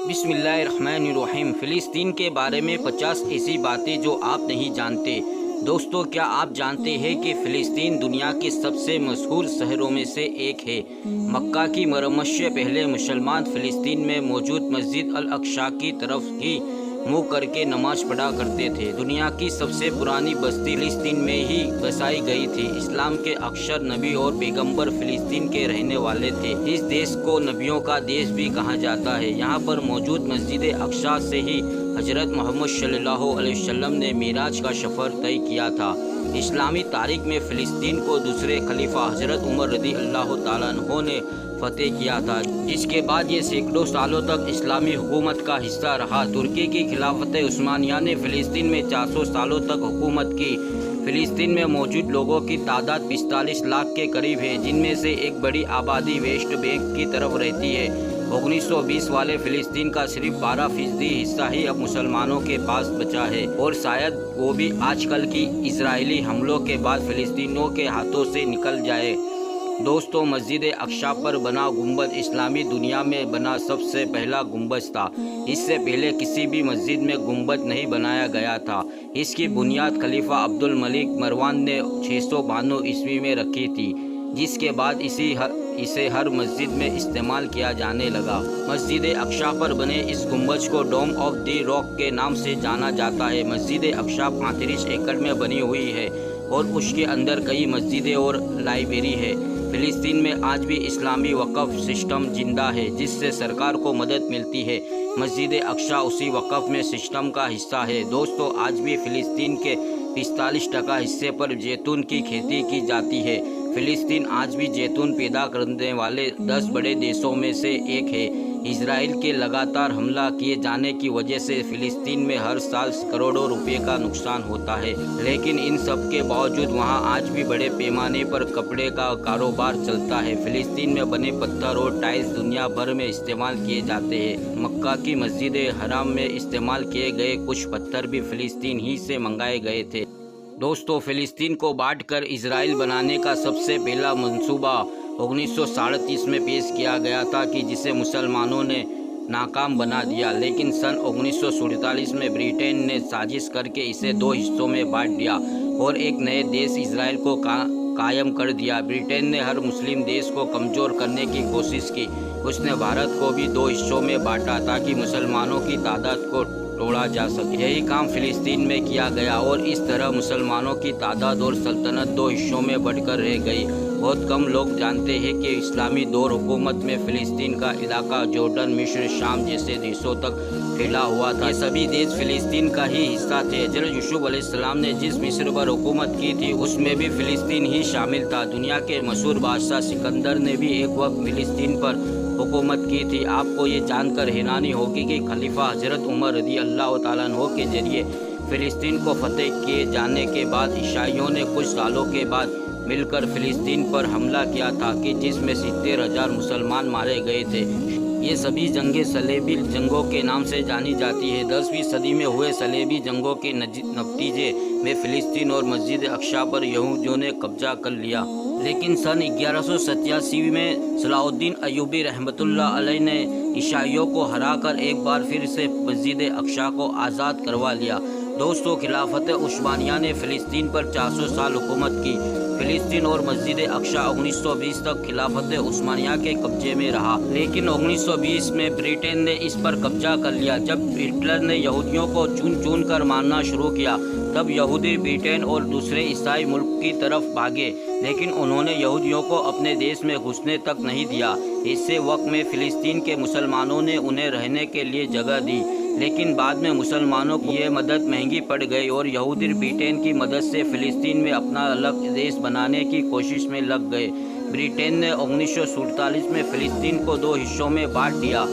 बिस्मिल्लाहिर्रहमानिर्रहीम। फ़िलिस्तीन के बारे में 50 ऐसी बातें जो आप नहीं जानते। दोस्तों, क्या आप जानते हैं कि फ़िलिस्तीन दुनिया के सबसे मशहूर शहरों में से एक है। मक्का की मरम्मत से पहले मुसलमान फ़िलिस्तीन में मौजूद मस्जिद अल अक्सा की तरफ ही मुँह करके नमाज पढ़ा करते थे। दुनिया की सबसे पुरानी बस्ती फ़िलिस्तीन में ही बसाई गई थी। इस्लाम के अक्सर नबी और पैगंबर फ़िलिस्तीन के रहने वाले थे। इस देश को नबियों का देश भी कहा जाता है। यहाँ पर मौजूद मस्जिद अक्सा से ही हज़रत मोहम्मद सल्लल्लाहु अलैहि वसल्लम ने मेराज का सफ़र तय किया था। इस्लामी तारीख में फ़िलिस्तीन को दूसरे खलीफा हज़रत उमर रज़ी अल्लाह तआला अन्हु ने फतेह किया था, जिसके बाद ये सैकड़ों सालों तक इस्लामी हुकूमत का हिस्सा रहा। तुर्की की खिलाफत उस्मानिया ने फ़िलिस्तीन में 400 सालों तक हुकूमत की। फ़िलिस्तीन में मौजूद लोगों की तादाद 45 लाख के करीब है, जिनमें से एक बड़ी आबादी वेस्ट बैंक की तरफ रहती है। 1920 वाले फ़िलिस्तीन का सिर्फ 12% हिस्सा ही अब मुसलमानों के पास बचा है, और शायद वो भी आजकल की इजरायली हमलों के बाद फ़िलिस्तीनियों के हाथों से निकल जाए। दोस्तों, मस्जिद अक्सा पर बना गुंबद इस्लामी दुनिया में बना सबसे पहला गुंबद था। इससे पहले किसी भी मस्जिद में गुंबद नहीं बनाया गया था। इसकी बुनियाद खलीफा अब्दुल मलिक मरवान ने 692 ईस्वी में रखी थी, जिसके बाद इसे हर मस्जिद में इस्तेमाल किया जाने लगा। मस्जिद अक्सा पर बने इस गुंबज को डोम ऑफ द रॉक के नाम से जाना जाता है। मस्जिद अक्सा 35 एकड़ में बनी हुई है और उसके अंदर कई मस्जिदें और लाइब्रेरी है। फ़िलिस्तीन में आज भी इस्लामी वक़फ़ सिस्टम जिंदा है, जिससे सरकार को मदद मिलती है। मस्जिद अक्सा उसी वक़फ़ में सिस्टम का हिस्सा है। दोस्तों, आज भी फ़िलिस्तीन के 45% हिस्से पर जैतून की खेती की जाती है। फ़िलिस्तीन आज भी जैतून पैदा करने वाले 10 बड़े देशों में से एक है। इजराइल के लगातार हमला किए जाने की वजह से फ़िलिस्तीन में हर साल करोड़ों रुपए का नुकसान होता है, लेकिन इन सब के बावजूद वहां आज भी बड़े पैमाने पर कपड़े का कारोबार चलता है। फ़िलिस्तीन में बने पत्थर और टाइल्स दुनिया भर में इस्तेमाल किए जाते हैं। मक्का की मस्जिद हराम में इस्तेमाल किए गए कुछ पत्थर भी फ़िलिस्तीन ही से मंगाए गए थे। दोस्तों, फ़िलिस्तीन को बांटकर इजराइल बनाने का सबसे पहला मंसूबा 1937 में पेश किया गया था, कि जिसे मुसलमानों ने नाकाम बना दिया। लेकिन सन 1947 में ब्रिटेन ने साजिश करके इसे 2 हिस्सों में बांट दिया और एक नए देश इजराइल को कायम कर दिया। ब्रिटेन ने हर मुस्लिम देश को कमज़ोर करने की कोशिश की। उसने भारत को भी 2 हिस्सों में बांटा ताकि मुसलमानों की तादाद को तोड़ा जा सके। यही काम फ़िलिस्तीन में किया गया और इस तरह मुसलमानों की तादाद और सल्तनत 2 हिस्सों में बढ़कर रह गई। बहुत कम लोग जानते हैं कि इस्लामी दौर हुकूमत में फ़िलिस्तीन का इलाका जॉर्डन, मिस्र, शाम जैसे देशों तक फैला हुआ था। ये सभी देश फ़िलिस्तीन का ही हिस्सा थे। हज़रत यूसुफ अलैहिस्सलाम ने जिस मिस्र पर हुकूमत की थी, उसमें भी फ़िलिस्तीन ही शामिल था। दुनिया के मशहूर बादशाह सिकंदर ने भी एक वक्त फ़िलिस्तीन पर हुकूमत की थी। आपको ये जानकर हैरानी होगी कि खलीफा हज़रत उमर रज़ी अल्लाह तआला अन्हु के जरिए फ़िलिस्तीन को फतेह किए जाने के बाद ईसाइयों ने कुछ सालों के बाद मिलकर फ़िलिस्तीन पर हमला किया था, कि जिसमें 70,000 मुसलमान मारे गए थे। ये सभी जंगें सलेबी जंगों के नाम से जानी जाती है। 10वीं सदी में हुए सलेबी जंगों के नतीजे में फ़िलिस्तीन और मस्जिद अक्सा पर यहूदियों ने कब्जा कर लिया। लेकिन सन 1187 में सलाहुद्दीन अय्यूबी रहमतुल्लाह अलैह ने ईसाइयों को हराकर एक बार फिर से मस्जिद अक्सा को आज़ाद करवा लिया। दोस्तों, खिलाफत उस्मानिया ने फ़िलिस्तीन पर 400 साल हुकूमत की। फ़िलिस्तीन और मस्जिद अक्सा 1920 तक खिलाफत उस्मानिया के कब्जे में रहा, लेकिन 1920 में ब्रिटेन ने इस पर कब्जा कर लिया। जब हिटलर ने यहूदियों को चुन कर मारना शुरू किया, तब यहूदी ब्रिटेन और दूसरे ईसाई मुल्क की तरफ भागे, लेकिन उन्होंने यहूदियों को अपने देश में घुसने तक नहीं दिया। इससे वक्त में फ़िलिस्तीन के मुसलमानों ने उन्हें रहने के लिए जगह दी, लेकिन बाद में मुसलमानों को ये मदद महंगी पड़ गई और यहूदी ब्रिटेन की मदद से फ़िलिस्तीन में अपना अलग देश बनाने की कोशिश में लग गए। ब्रिटेन ने 1947 में फ़िलिस्तीन को 2 हिस्सों में बांट दिया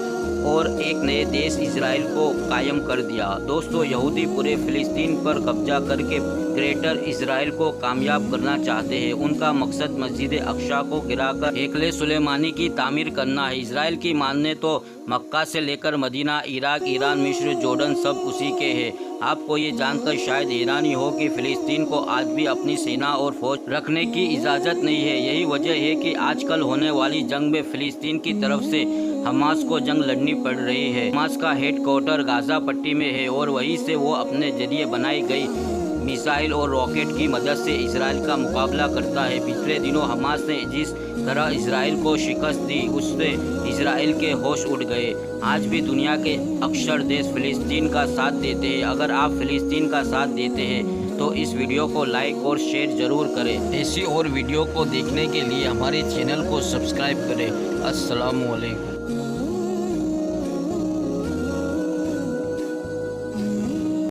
और एक नए देश इजराइल को कायम कर दिया। दोस्तों, यहूदी पूरे फ़िलिस्तीन पर कब्जा करके ग्रेटर इजराइल को कामयाब करना चाहते हैं। उनका मकसद मस्जिद अक्सा को गिराकर हेकले सुलेमानी की तामीर करना है। इजराइल की माने तो मक्का से लेकर मदीना, इराक, ईरान, मिस्र, जॉर्डन सब उसी के हैं। आपको ये जानकर शायद हैरानी हो कि फ़िलिस्तीन को आज भी अपनी सेना और फौज रखने की इजाज़त नहीं है। यही वजह है कि आजकल होने वाली जंग में फ़िलिस्तीन की तरफ से हमास को जंग लड़नी पड़ रही है। हमास का हेड क्वार्टर गाजा पट्टी में है और वहीं से वो अपने जरिए बनाई गई मिसाइल और रॉकेट की मदद से इसराइल का मुकाबला करता है। पिछले दिनों हमास ने जिस तरह इसराइल को शिकस्त दी उससे इसराइल के होश उड़ गए। आज भी दुनिया के अक्सर देश फिलिस्तीन का साथ देते हैं। अगर आप फिलिस्तीन का साथ देते हैं तो इस वीडियो को लाइक और शेयर ज़रूर करें। ऐसी और वीडियो को देखने के लिए हमारे चैनल को सब्सक्राइब करें। अस्सलामु अलैकुम।